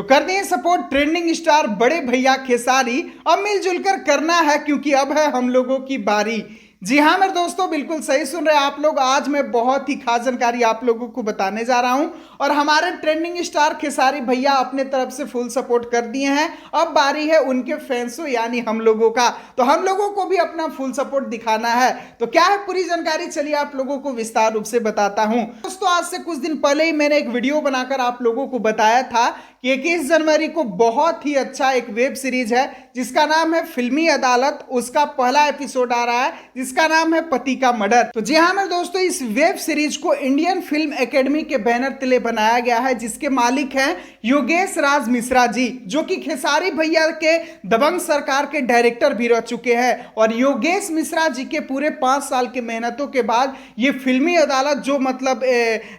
तो करनी है सपोर्ट ट्रेंडिंग स्टार बड़े भैया खेसारी। अब मिलजुल कर करना है क्योंकि अब है हम लोगों की बारी। जी हाँ मेरे दोस्तों, बिल्कुल सही सुन रहे हैं आप लोग। आज मैं बहुत ही खास जानकारी आप लोगों को बताने जा रहा हूं और हमारे ट्रेंडिंग स्टार खेसारी भैया अपने तरफ से फुल सपोर्ट कर दिए हैं। अब बारी है उनके फैंसों यानी हम लोगों का, तो हम लोगों को भी अपना फुल सपोर्ट दिखाना है। तो क्या है पूरी जानकारी, चलिए आप लोगों को विस्तार रूप से बताता हूं। दोस्तों आज से कुछ दिन पहले ही मैंने एक वीडियो बनाकर आप लोगों को बताया था कि 21 जनवरी को बहुत ही अच्छा एक वेब सीरीज है जिसका नाम है फिल्मी अदालत। उसका पहला एपिसोड आ रहा है जिसका नाम है पति का मर्डर। तो जी हाँ मेरे दोस्तों, इस वेब सीरीज को इंडियन फिल्म एकेडमी के बैनर तले बनाया गया है जिसके मालिक हैं योगेश राज मिश्रा जी, जो कि खेसारी भैया के दबंग सरकार के डायरेक्टर भी रह चुके हैं। और योगेश मिश्रा जी के पूरे 5 साल की मेहनतों के बाद ये फिल्मी अदालत जो मतलब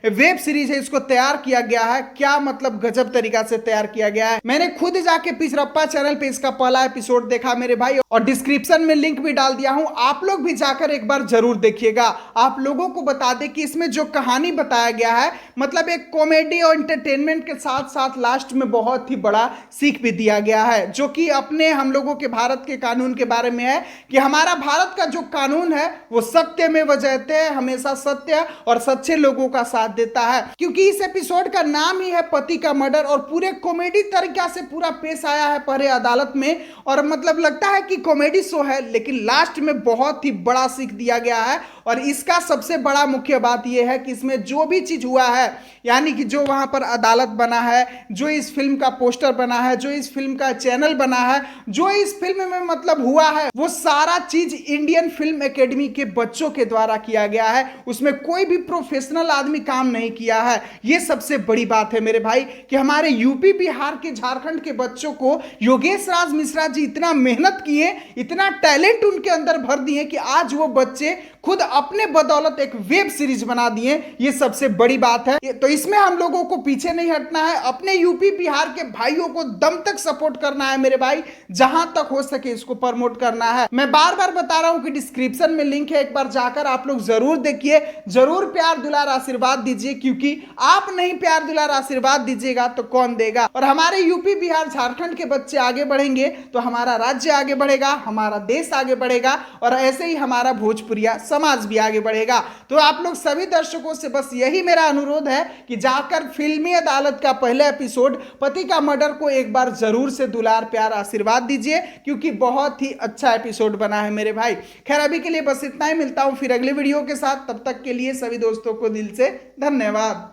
वेब सीरीज है इसको तैयार किया गया है। क्या मतलब गजब तरीका से तैयार किया गया है। मैंने खुद जाके पिछरप्पा चैनल पे इसका पहला एपिसोड देखा मेरे भाई, और डिस्क्रिप्शन में लिंक भी डाल दिया हूं, आप लोग भी जाकर एक बार जरूर देखिएगा। आप लोगों को बता दें कि इसमें जो कहानी बताया गया है मतलब एक कॉमेडी और एंटरटेनमेंट के साथ साथ लास्ट में बहुत ही बड़ा सीख भी दिया गया है, जो कि अपने हम लोगों के भारत के कानून के बारे में है कि हमारा भारत का जो कानून है वो सत्य में वजहते है, हमेशा सत्य और सच्चे लोगों का साथ देता है। क्योंकि इस एपिसोड का नाम ही है पति का मर्डर और पूरे कॉमेडी तरीका से पूरा पेश आया है पहले अदालत में, और मतलब लगता है कि कॉमेडी शो है लेकिन लास्ट में बहुत ही बड़ा सीख दिया गया है। और इसका सबसे बड़ा मुख्य बात यह है कि इसमें जो भी चीज हुआ है यानी कि जो वहां पर अदालत बना है, जो इस फिल्म का पोस्टर बना है, जो इस फिल्म का चैनल बना है, जो इस फिल्म में मतलब हुआ है, वो सारा चीज इंडियन फिल्म एकेडमी के बच्चों के द्वारा किया गया है। उसमें कोई भी प्रोफेशनल आदमी काम नहीं किया है। ये सबसे बड़ी बात है मेरे भाई कि हमारे यूपी बिहार के झारखंड के बच्चों को योगेश राज मिश्रा जी इतना मेहनत किए, इतना टैलेंट उनके अंदर भर दिए कि आज वो बच्चे खुद अपने बदौलत एक वेब सीरीज बना दिए। ये सबसे बड़ी बात है। तो इसमें हम लोगों को पीछे नहीं हटना है, अपने यूपी बिहार के भाइयों को दम तक सपोर्ट करना है मेरे भाई, जहां तक हो सके इसको प्रमोट करना है। मैं बार बार बता रहा हूं कि डिस्क्रिप्शन में लिंक है, एक बार जाकर आप लोग जरूर देखिए, जरूर प्यार दुलार आशीर्वाद दीजिए, क्योंकि आप नहीं प्यार दुलार आशीर्वाद दीजिएगा तो कौन देगा। और हमारे यूपी बिहार झारखंड के बच्चे आगे बढ़ेंगे तो हमारा राज्य आगे बढ़ेगा, हमारा देश आगे बढ़ेगा और ऐसे ही हमारा भोजपुरिया समाज भी आगे बढ़ेगा। तो आप लोग सभी दर्शकों से बस यही मेरा अनुरोध है कि जाकर फिल्मी अदालत का पहला एपिसोड पति का मर्डर को एक बार जरूर से दुलार प्यार आशीर्वाद दीजिए, क्योंकि बहुत ही अच्छा एपिसोड बना है मेरे भाई। खैर अभी के लिए बस इतना ही, मिलता हूं फिर अगले वीडियो के साथ। तब तक के लिए सभी दोस्तों को दिल से धन्यवाद।